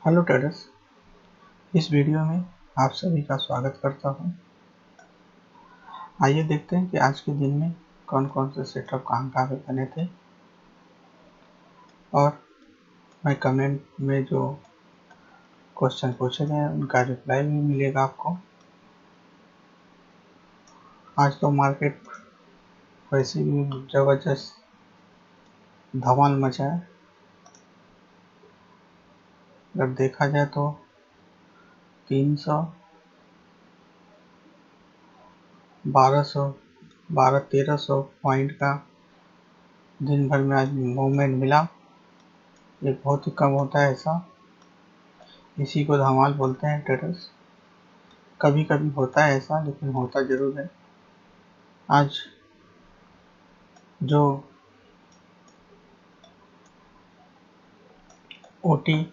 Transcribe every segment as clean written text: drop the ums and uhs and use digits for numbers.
Hello traders, इस video में आप सभी का स्वागत करता हूं। आइए देखते हैं कि आज के दिन में कौन कौन से सेटअप कहाँ पे बने थे और मैं कमेंट में जो क्वेश्चन पूछे गए उनका रिप्लाई भी मिलेगा आपको। आज तो मार्केट वैसे भी ज़बरदस्त धमाल मचा है। अगर देखा जाए तो 1300 पॉइंट का दिन भर में आज मूवमेंट मिला। ये बहुत ही कम होता है ऐसा, इसी को धमाल बोलते हैं ट्रेडर्स। कभी कभी होता है ऐसा, लेकिन होता जरूर है। आज जो ओटी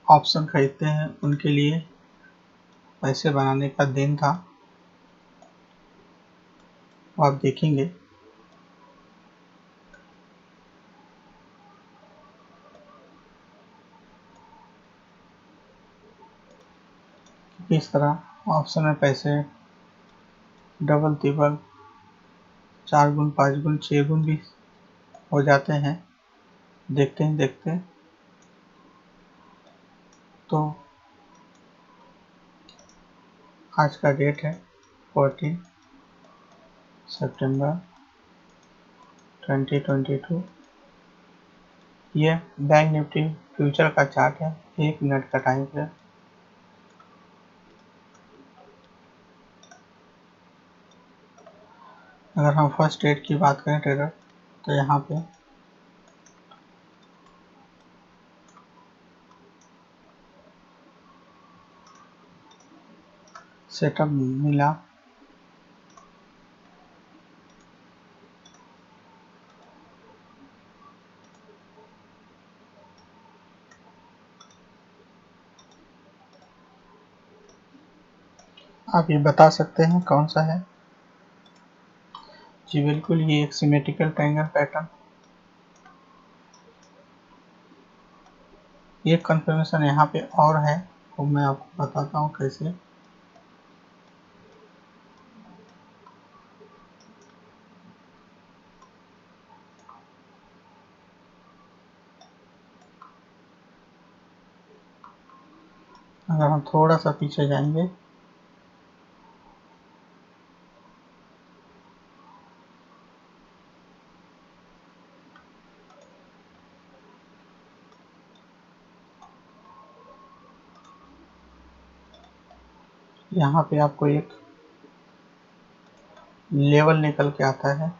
ऑप्शन खरीदते हैं उनके लिए पैसे बनाने का दिन था, वो आप देखेंगे। किस तरह ऑप्शन में पैसे डबल ट्रिपल 4 गुण 5 गुण 6 गुण भी हो जाते हैं। देखते तो आज का डेट है 14 सितंबर 2022। ये बैंक निफ्टी फ्यूचर का चार्ट है, 1 मिनट का टाइम है। अगर हम फर्स्ट ट्रेड की बात करें ट्रेडर, तो यहाँ पे सेटअप मिला। आप ये बता सकते हैं कौन सा है? जी बिल्कुल, ये एक सिमेट्रिकल ट्रायंगल पैटर्न। ये कंफर्मेशन यहाँ पे और है, वो मैं आपको बताता हूँ कैसे। अगर हम थोड़ा सा पीछे जाएंगे, यहाँ पे आपको एक लेवल निकल के आता है।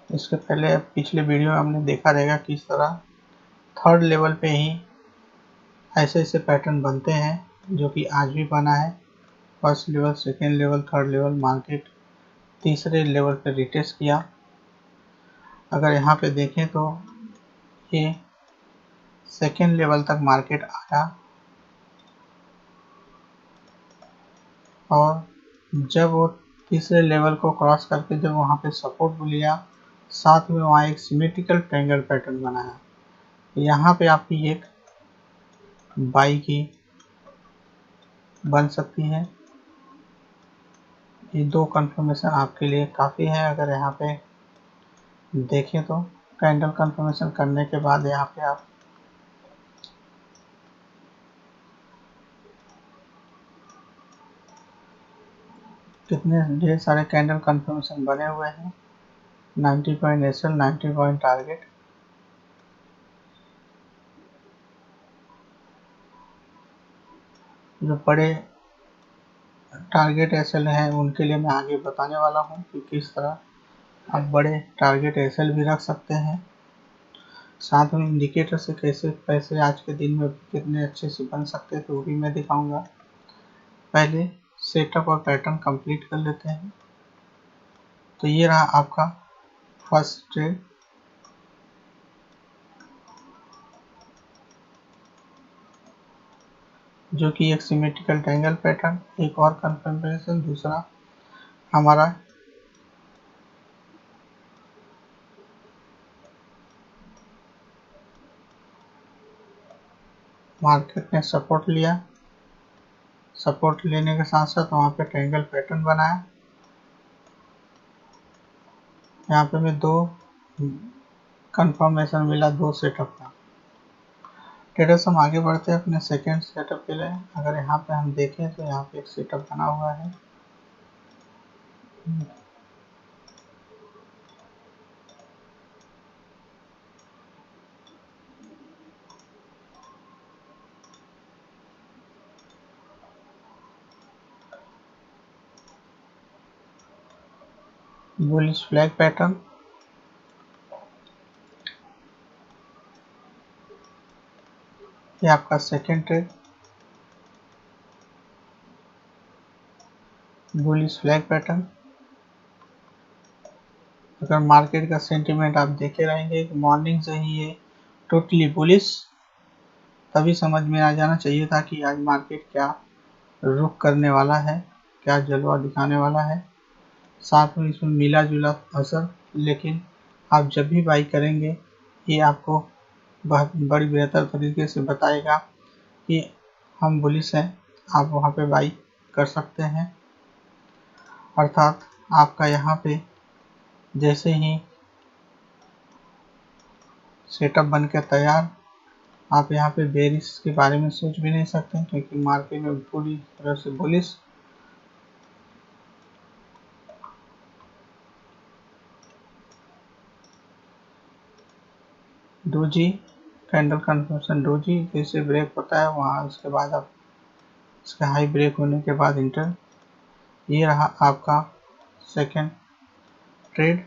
इसके पहले पिछले वीडियो में हमने देखा रहेगा किस तरह थर्ड लेवल पे ही ऐसे ऐसे पैटर्न बनते हैं, जो कि आज भी बना है। First level, second level, third level, market तीसरे लेवल पे रिटेस्ट किया। अगर यहाँ पे देखें तो ये सेकेंड लेवल तक मार्केट आया और जब वो तीसरे लेवल को क्रॉस करके जब वहाँ पे सपोर्ट लिया, साथ में वहाँ एक सिमेट्रिकल ट्रायंगल पैटर्न बनाया। यहाँ पे आपकी एक बाई की बन सकती है। ये दो कंफर्मेशन आपके लिए काफ़ी है। अगर यहाँ पे देखें तो कैंडल कंफर्मेशन करने के बाद यहाँ पे आप कितने ढेर सारे कैंडल कंफर्मेशन बने हुए हैं। 90 पॉइंट एसएल, 90 पॉइंट टारगेट। जो बड़े टारगेट एसएल हैं उनके लिए मैं आगे बताने वाला हूँ कि किस तरह आप बड़े टारगेट एसएल भी रख सकते हैं। साथ में इंडिकेटर से कैसे पैसे आज के दिन में कितने अच्छे से बन सकते थे वो भी मैं दिखाऊंगा। पहले सेटअप और पैटर्न कंप्लीट कर लेते हैं। तो ये रहा आपका फर्स्ट ट्रेड, जो कि एक सिमेट्रिकल ट्रायंगल पैटर्न, एक और कंफर्मेशन, दूसरा हमारा मार्केट ने सपोर्ट लिया, सपोर्ट लेने के साथ साथ वहाँ पे ट्रायंगल पैटर्न बनाया। यहाँ पे हमें दो कंफर्मेशन मिला, दो सेटअप का। ट्रेडर्स हम आगे बढ़ते हैं अपने सेकेंड सेटअप के लिए। अगर यहाँ पे हम देखें तो यहाँ पे एक सेटअप बना हुआ है, बुलिश फ्लैग पैटर्न। ये आपका second trade, bullish flag pattern. अगर मार्केट का सेंटीमेंट आप देखे रहेंगे, मॉर्निंग से ही ये टोटली बुलिश, तभी समझ में आ जाना चाहिए था कि आज मार्केट क्या रुख करने वाला है, क्या जलवा दिखाने वाला है। साथ में इसमें मिला जुला असर, लेकिन आप जब भी बाई करेंगे ये आपको बहुत बड़ी बेहतर तरीके से बताएगा कि हम बुलिश हैं, आप वहाँ पे बाई कर सकते हैं। अर्थात आपका यहाँ पे जैसे ही सेटअप बन के तैयार, आप यहाँ पे बेरिश के बारे में सोच भी नहीं सकते, क्योंकि मार्केट में पूरी तरह से bullish. Doji candle confirmation, doji जैसे ब्रेक होता है वहाँ, उसके बाद आप इसका हाई ब्रेक होने के बाद इंटर। ये रहा आपका सेकेंड ट्रेड।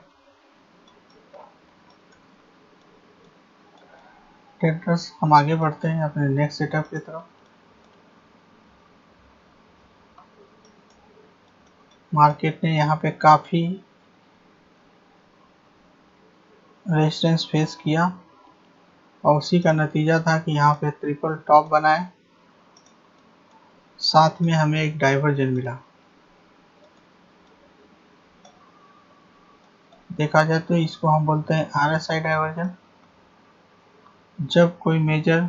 ट्रेडर्स हम आगे बढ़ते हैं अपने नेक्स्ट सेटअप की तरफ। मार्केट ने यहाँ पे काफ़ी रेजिस्टेंस फेस किया और उसी का नतीजा था कि यहाँ पे ट्रिपल टॉप बनाए, साथ में हमें एक डाइवर्जन मिला। देखा जाए तो इसको हम बोलते हैं RSI डाइवर्जन। जब कोई मेजर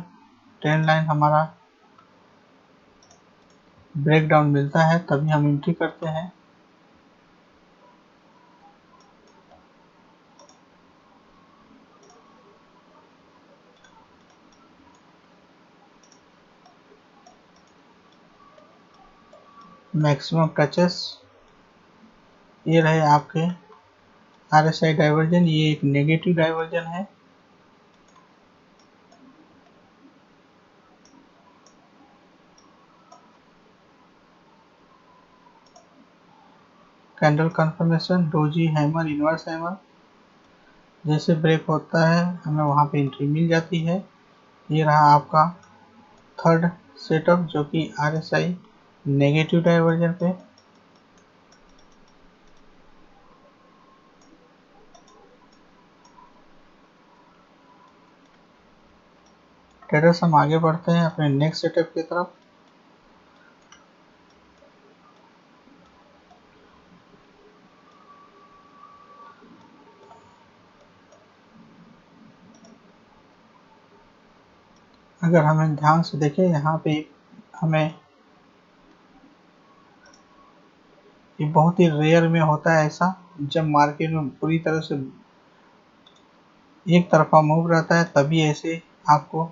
ट्रेंड लाइन हमारा ब्रेकडाउन मिलता है तभी हम एंट्री करते हैं। मैक्सिमम टचेस, ये रहे आपके RSI डाइवर्जन। ये एक नेगेटिव डाइवर्जन है। Candle confirmation, doji hammer, inverse hammer, जैसे ब्रेक होता है हमें वहाँ पे एंट्री मिल जाती है। ये रहा आपका थर्ड सेटअप, जो कि RSI नेगेटिव डाइवर्जन पे। ट्रेडर्स हम आगे बढ़ते हैं अपने नेक्स्ट सेटअप की तरफ। अगर हमें ध्यान से देखें, यहाँ पे हमें ये बहुत ही रेयर में होता है ऐसा, जब मार्केट में पूरी तरह से एक तरफा मूव रहता है तभी ऐसे आपको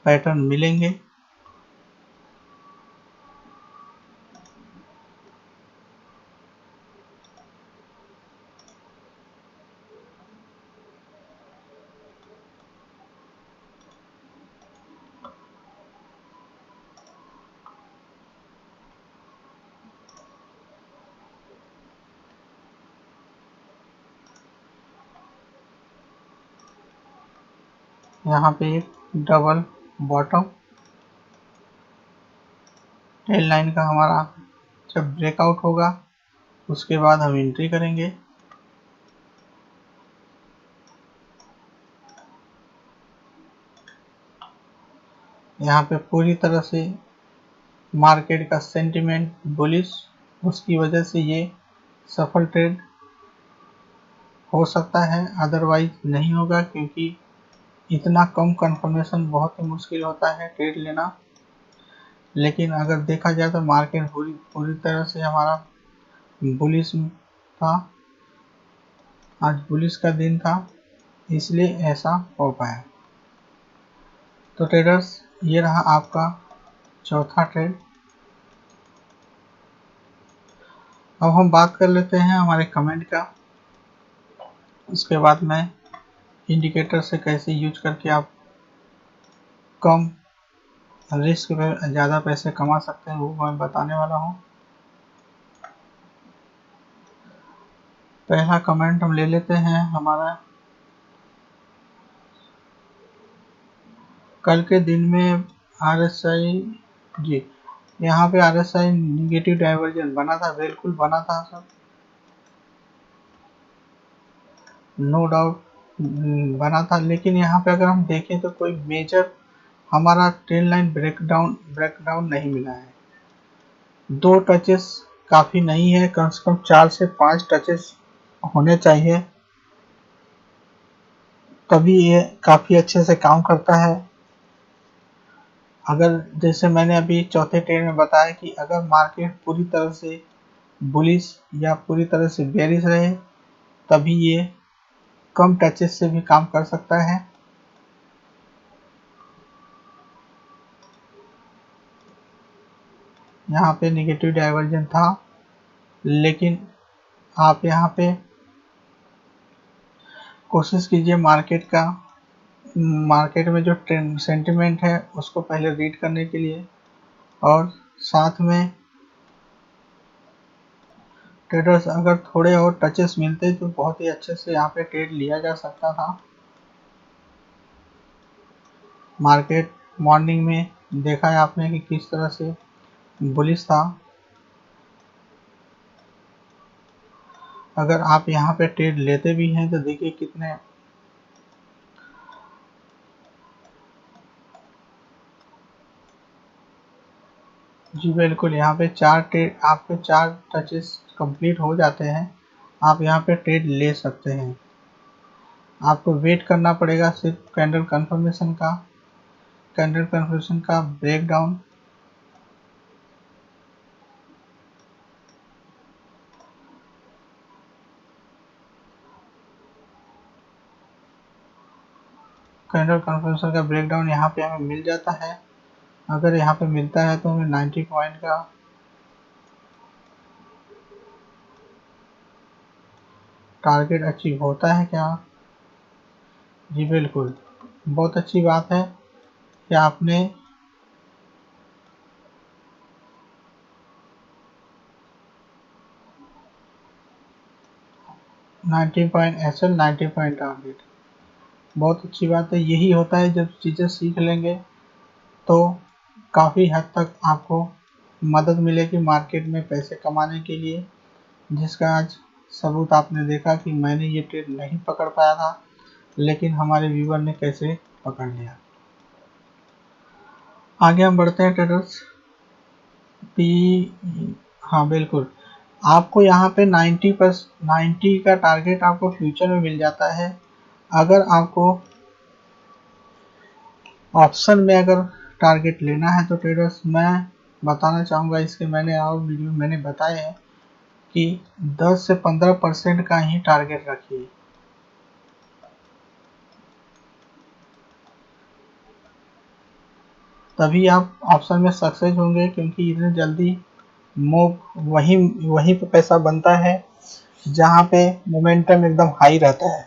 पैटर्न मिलेंगे। यहाँ पे एक डबल बॉटम ट्रेंड लाइन का हमारा जब ब्रेकआउट होगा उसके बाद हम एंट्री करेंगे। यहाँ पे पूरी तरह से मार्केट का सेंटिमेंट बुलिश, उसकी वजह से ये सफल ट्रेड हो सकता है, अदरवाइज नहीं होगा, क्योंकि इतना कम कंफर्मेशन बहुत ही मुश्किल होता है ट्रेड लेना। लेकिन अगर देखा जाए तो मार्केट पूरी तरह से हमारा बुलिश था, आज बुलिश का दिन था, इसलिए ऐसा हो पाया। तो ट्रेडर्स, ये रहा आपका चौथा ट्रेड। अब हम बात कर लेते हैं हमारे कमेंट का। उसके बाद मैं इंडिकेटर से कैसे यूज करके आप कम रिस्क में ज़्यादा पैसे कमा सकते हैं वो मैं बताने वाला हूँ। पहला कमेंट हम ले लेते हैं हमारा, कल के दिन में RSI जी, यहाँ पे RSI निगेटिव डाइवर्जन बना था, बिल्कुल बना था सर, नो डाउट बना था। लेकिन यहाँ पे अगर हम देखें तो कोई मेजर हमारा ट्रेंड लाइन ब्रेकडाउन नहीं मिला है। 2 टचेस काफ़ी नहीं है, कम से कम 4 से 5 टचेस होने चाहिए, तभी ये काफ़ी अच्छे से काम करता है। अगर जैसे मैंने अभी चौथे ट्रेड में बताया कि अगर मार्केट पूरी तरह से बुलिश या पूरी तरह से बेरिश रहे, तभी ये कम टचेस से भी काम कर सकता है। यहाँ पे निगेटिव डाइवर्जन था, लेकिन आप यहाँ पे कोशिश कीजिए मार्केट में जो ट्रेंड सेंटिमेंट है उसको पहले रीड करने के लिए, और साथ में ट्रेडर्स अगर थोड़े और टचेस मिलते तो बहुत ही अच्छे से यहाँ पे ट्रेड लिया जा सकता था। मार्केट मॉर्निंग में देखा है आपने कि किस तरह से बुलिश था। अगर आप यहाँ पे ट्रेड लेते भी हैं तो देखिए कितने जी बिल्कुल, यहाँ पे 4 ट्रेड आपके 4 टचेस कंप्लीट हो जाते हैं, आप यहाँ पे ट्रेड ले सकते हैं। आपको वेट करना पड़ेगा सिर्फ कैंडल कंफर्मेशन का ब्रेकडाउन। कैंडल कंफर्मेशन का ब्रेकडाउन यहाँ पे हमें मिल जाता है। अगर यहाँ पे मिलता है तो हमें 90 पॉइंट का टारगेट अचीव होता है क्या? जी बिल्कुल, बहुत अच्छी बात है कि आपने ninety point SL 90 point target, बहुत अच्छी बात है। यही होता है, जब चीज़ें सीख लेंगे तो काफ़ी हद तक आपको मदद मिलेगी मार्केट में पैसे कमाने के लिए, जिसका आज सबूत आपने देखा कि मैंने ये ट्रेड नहीं पकड़ पाया था, लेकिन हमारे व्यूवर ने कैसे पकड़ लिया। आगे हम बढ़ते हैं ट्रेडर्स। हाँ बिल्कुल, आपको यहाँ पे 90 का टारगेट आपको फ्यूचर में मिल जाता है। अगर आपको ऑप्शन में अगर टारगेट लेना है तो ट्रेडर्स, मैं बताना चाहूँगा, इसके मैंने और वीडियो मैंने बताया है कि 10 से 15% का ही टारगेट रखिए। तभी आप ऑप्शन में सक्सेस होंगे, क्योंकि इतने जल्दी मूव वहीं पे पैसा बनता है जहाँ पे मोमेंटम एकदम हाई रहता है।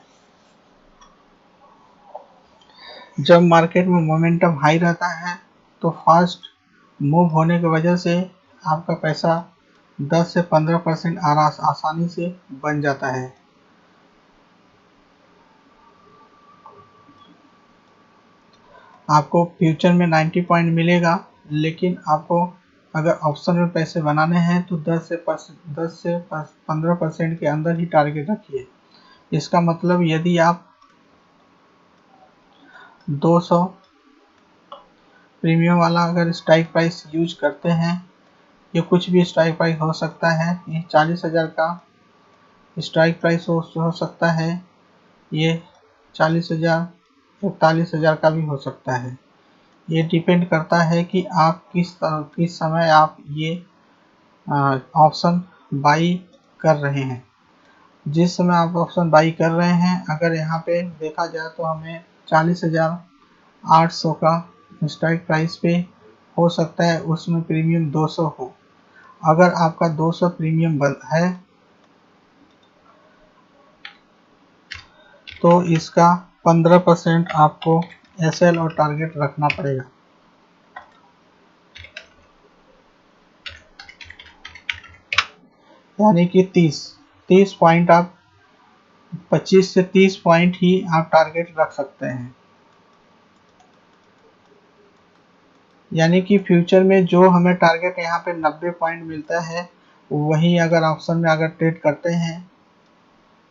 जब मार्केट में मोमेंटम हाई रहता है तो फास्ट मूव होने की वजह से आपका पैसा 10 से 15% आसानी से बन जाता है। आपको फ्यूचर में 90 पॉइंट मिलेगा, लेकिन आपको अगर ऑप्शन में पैसे बनाने हैं तो 10 से 15% के अंदर ही टारगेट रखिए। इसका मतलब यदि आप 200 प्रीमियम वाला अगर स्ट्राइक प्राइस यूज करते हैं, ये कुछ भी स्ट्राइक प्राइस हो सकता है, ये 40,000 का स्ट्राइक प्राइस हो सकता है, ये 40,000 41,000 का भी हो सकता है। ये डिपेंड करता है कि आप किस समय आप ये ऑप्शन बाई कर रहे हैं। जिस समय आप ऑप्शन बाई कर रहे हैं, अगर यहाँ पे देखा जाए तो हमें 40,800 का स्ट्राइक प्राइस पे हो सकता है, उसमें प्रीमियम 200 हो। अगर आपका 200 प्रीमियम है तो इसका 15% आपको एसएल और टारगेट रखना पड़ेगा। यानी कि 30 पॉइंट आप 25 से 30 पॉइंट ही आप टारगेट रख सकते हैं। यानी कि फ्यूचर में जो हमें टारगेट यहाँ पे 90 पॉइंट मिलता है, वही अगर ऑप्शन में अगर ट्रेड करते हैं,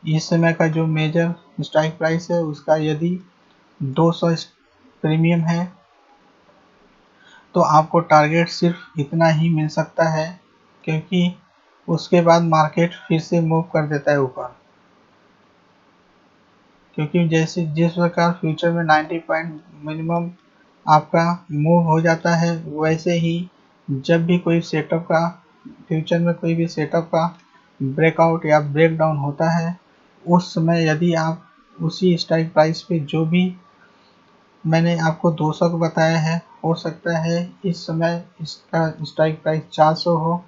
इस समय का जो मेजर स्ट्राइक प्राइस है उसका यदि 200 प्रीमियम है तो आपको टारगेट सिर्फ इतना ही मिल सकता है, क्योंकि उसके बाद मार्केट फिर से मूव कर देता है ऊपर। क्योंकि जैसे जिस प्रकार फ्यूचर में 90 पॉइंट मिनिमम आपका मूव हो जाता है, वैसे ही जब भी कोई सेटअप का फ्यूचर में कोई भी सेटअप का ब्रेकआउट या ब्रेकडाउन होता है, उस समय यदि आप उसी स्ट्राइक प्राइस पे जो भी मैंने आपको 200 को बताया है, हो सकता है इस समय इसका स्ट्राइक प्राइस 400 हो।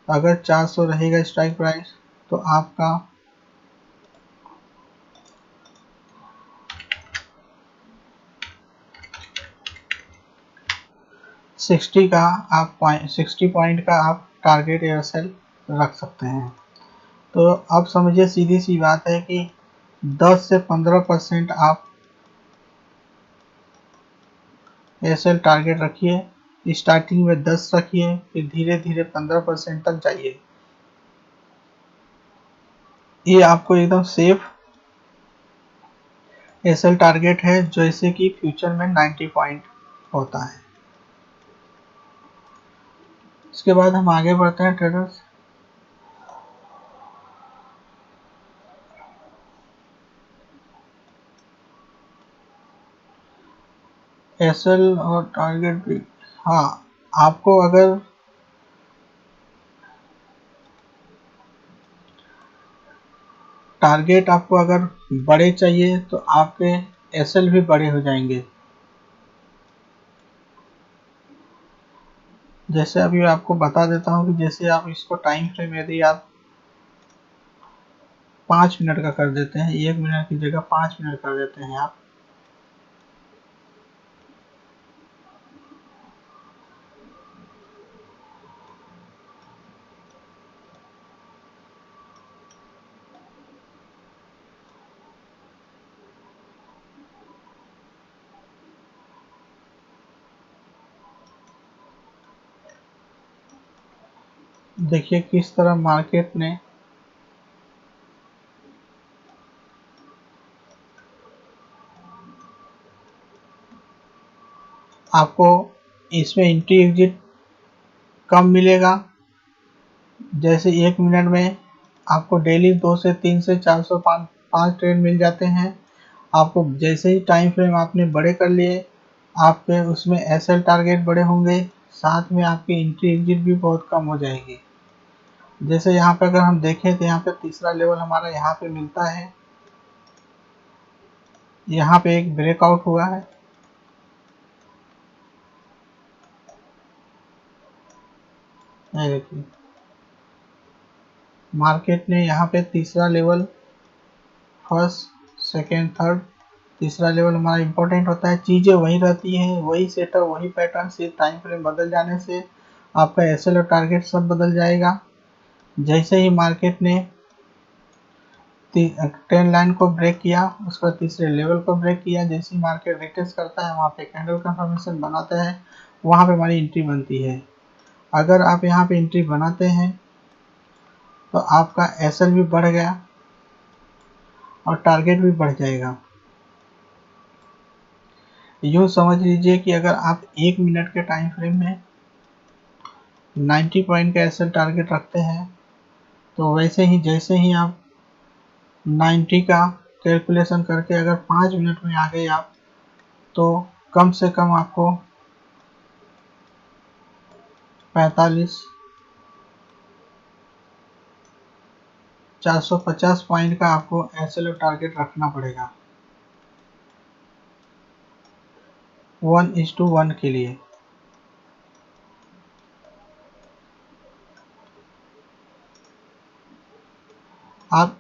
अगर 400 रहेगा स्ट्राइक प्राइस तो आपका 60 पॉइंट का आप टारगेट एयरसेल रख सकते हैं। तो अब समझिए, सीधी सी बात है कि 10 से 15% आप एयरसेल टारगेट रखिए। स्टार्टिंग में 10 रखिए, फिर धीरे धीरे 15% तक जाइए। ये आपको एकदम सेफ एयरसेल टारगेट है, जैसे कि फ्यूचर में 90 पॉइंट होता है। इसके बाद हम आगे बढ़ते हैं ट्रेडर्स। एसएल और टारगेट भी, हाँ, आपको अगर टारगेट आपको अगर बड़े चाहिए तो आपके एसएल भी बड़े हो जाएंगे। जैसे अभी आपको बता देता हूँ कि जैसे आप इसको टाइम फ्रेम यदि आप 5 मिनट का कर देते हैं, 1 मिनट की जगह 5 मिनट कर देते हैं आप, देखिए किस तरह मार्केट ने आपको इसमें एंट्री एग्जिट कम मिलेगा। जैसे 1 मिनट में आपको डेली 2 से 3 से 400 5 ट्रेड मिल जाते हैं। आपको जैसे ही टाइम फ्रेम आपने बड़े कर लिए, आपके उसमें एसएल टारगेट बड़े होंगे, साथ में आपकी एंट्री एग्जिट भी बहुत कम हो जाएगी। जैसे यहाँ पे अगर हम देखें तो यहाँ पे तीसरा लेवल हमारा यहाँ पे मिलता है। यहाँ पे एक ब्रेकआउट हुआ है, ये देखिए मार्केट ने यहाँ पे तीसरा लेवल, फर्स्ट सेकेंड थर्ड, तीसरा लेवल हमारा इंपॉर्टेंट होता है। चीज़ें वही रहती हैं, वही सेटअप वही पैटर्न से टाइम फ्रेम बदल जाने से आपका एसएल और टारगेट सब बदल जाएगा। जैसे ही मार्केट ने 10 लाइन को ब्रेक किया, उसका तीसरे लेवल को ब्रेक किया, जैसे ही मार्केट रिटेस्ट करता है वहाँ पे कैंडल कंफर्मेशन बनाता है, वहाँ पे हमारी एंट्री बनती है। अगर आप यहाँ पे एंट्री बनाते हैं तो आपका एसएल भी बढ़ गया और टारगेट भी बढ़ जाएगा। यूँ समझ लीजिए कि अगर आप 1 मिनट के टाइम फ्रेम में 90 पॉइंट का एसएल टारगेट रखते हैं, तो वैसे ही जैसे ही आप 90 का कैलकुलेशन करके अगर 5 मिनट में आ गए आप, तो कम से कम आपको 450 पॉइंट का आपको एसएल टारगेट रखना पड़ेगा 1:1 के लिए। आप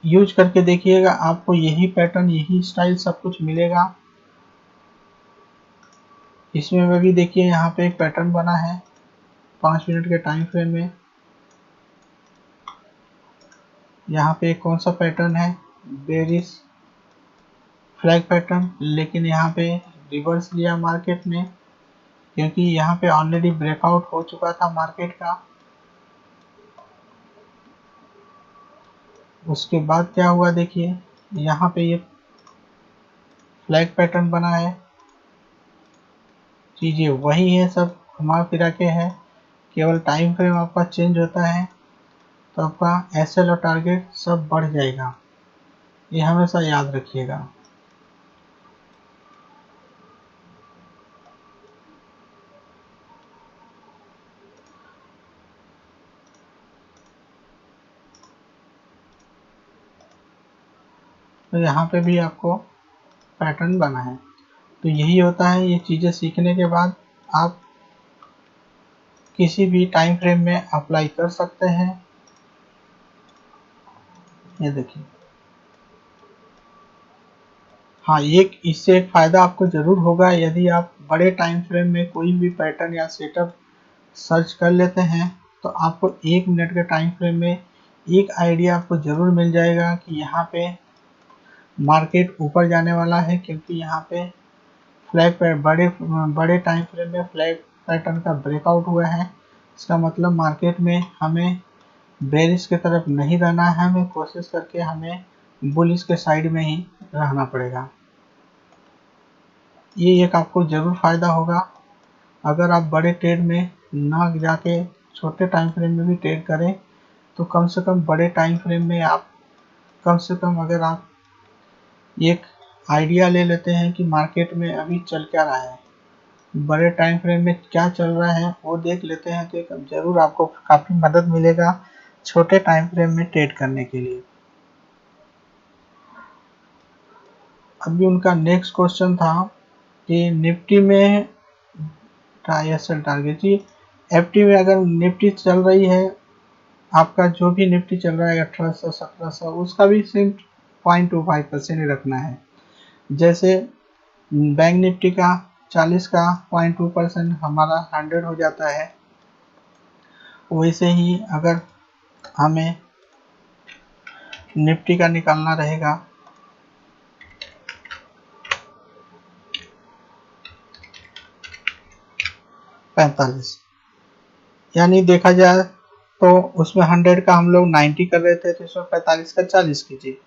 यूज करके देखिएगा, आपको यही पैटर्न, यही स्टाइल सब कुछ मिलेगा। इसमें भी देखिए यहाँ पे एक पैटर्न बना है 5 मिनट के टाइम फ्रेम में। यहाँ पे कौन सा पैटर्न है, बेरिश फ्लैग पैटर्न, लेकिन यहाँ पे रिवर्स लिया मार्केट ने, क्योंकि यहाँ पे ऑलरेडी ब्रेकआउट हो चुका था मार्केट का। उसके बाद क्या हुआ देखिए, यहाँ पे ये फ्लैग पैटर्न बना है, चीजें वही है, सब घुमा फिरा के है, केवल टाइम फ्रेम आपका चेंज होता है, तो आपका एसएल और टारगेट सब बढ़ जाएगा, ये हमेशा याद रखिएगा। तो यहाँ पे भी आपको पैटर्न बना है। तो यही होता है, ये चीज़ें सीखने के बाद आप किसी भी टाइम फ्रेम में अप्लाई कर सकते हैं। ये देखिए, हाँ, एक इससे एक फ़ायदा आपको ज़रूर होगा, यदि आप बड़े टाइम फ्रेम में कोई भी पैटर्न या सेटअप सर्च कर लेते हैं, तो आपको 1 मिनट के टाइम फ्रेम में एक आइडिया आपको ज़रूर मिल जाएगा कि यहाँ पे मार्केट ऊपर जाने वाला है, क्योंकि यहाँ पे फ्लैग पे बड़े टाइम फ्रेम में फ्लैग पैटर्न का ब्रेकआउट हुआ है। इसका मतलब मार्केट में हमें बेरिश की तरफ नहीं रहना है, हमें कोशिश करके हमें बुलिश के साइड में ही रहना पड़ेगा। ये एक आपको ज़रूर फ़ायदा होगा। अगर आप बड़े ट्रेड में ना जाके छोटे टाइम फ्रेम में भी ट्रेड करें, तो कम से कम बड़े टाइम फ्रेम में आप कम से कम अगर आप एक आइडिया ले लेते हैं कि मार्केट में अभी चल क्या रहा है, बड़े टाइम फ्रेम में क्या चल रहा है, वो देख लेते हैं, तो ज़रूर आपको काफ़ी मदद मिलेगा छोटे टाइम फ्रेम में ट्रेड करने के लिए। अभी उनका नेक्स्ट क्वेश्चन था कि निफ्टी में एसएल टारगेट जी, एफटी में अगर निफ्टी चल रही है, आपका जो भी निफ्टी चल रहा है 1800 1700, उसका भी सिर्फ 0.25% ही रखना है। जैसे बैंक निफ्टी का 40 का 0.2% हमारा 100 हो जाता है, वैसे ही अगर हमें निफ्टी का निकालना रहेगा 45, यानी देखा जाए तो उसमें 100 का हम लोग 90 कर रहे थे, तो इसमें 45 का 40 कीजिए,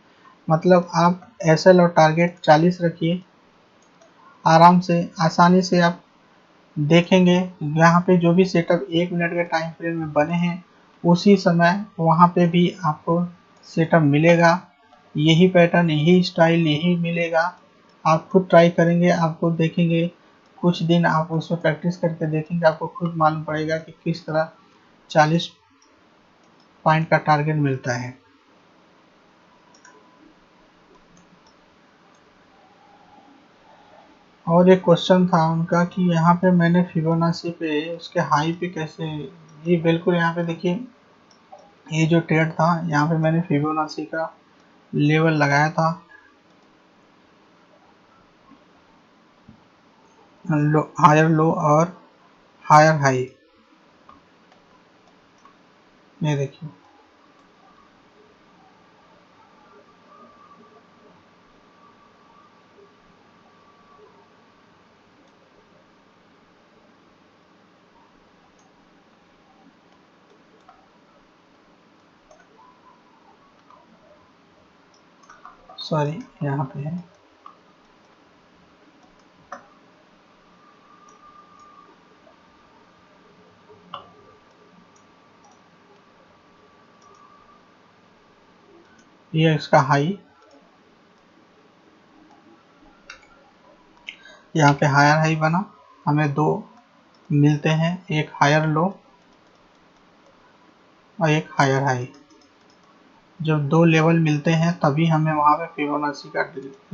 मतलब आप एसएल और टारगेट 40 रखिए। आराम से आसानी से आप देखेंगे यहाँ पे जो भी सेटअप 1 मिनट के टाइम फ्रेम में बने हैं, उसी समय वहाँ पे भी आपको सेटअप मिलेगा, यही पैटर्न, यही स्टाइल, यही मिलेगा। आप खुद ट्राई करेंगे, आपको देखेंगे, कुछ दिन आप उसमें प्रैक्टिस करके देखेंगे, आपको खुद मालूम पड़ेगा कि किस तरह 40 पॉइंट का टारगेट मिलता है। और एक क्वेश्चन था उनका कि यहाँ पे मैंने फिबोनाची पे उसके हाई पे कैसे, जी बिल्कुल, यहाँ पे देखिए, ये जो ट्रेड था, यहाँ पे मैंने फिबोनाची का लेवल लगाया था, लो, हायर लो और हायर हाई, ये देखिए, सॉरी यहाँ पे है, ये इसका हाई, यहाँ पे हायर हाई बना, हमें दो मिलते हैं, एक हायर लो और एक हायर हाई। जब दो लेवल मिलते हैं तभी हमें वहाँ पे फिबोनाची का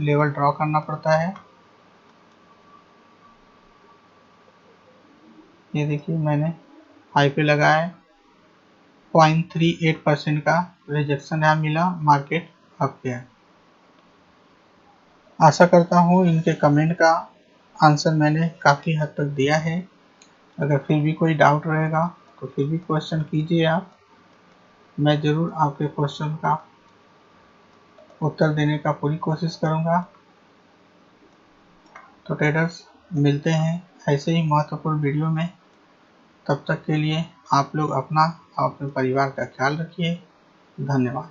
लेवल ड्रॉ करना पड़ता है। ये देखिए मैंने हाई पे लगाया है, 0.38% का रिजेक्शन यहाँ मिला, मार्केट अप गया। आशा करता हूँ इनके कमेंट का आंसर मैंने काफ़ी हद तक दिया है। अगर फिर भी कोई डाउट रहेगा तो फिर भी क्वेश्चन कीजिए आप, मैं ज़रूर आपके क्वेश्चन का उत्तर देने का पूरी कोशिश करूँगा। तो ट्रेडर्स मिलते हैं ऐसे ही महत्वपूर्ण वीडियो में, तब तक के लिए आप लोग अपना और अपने परिवार का ख्याल रखिए। धन्यवाद।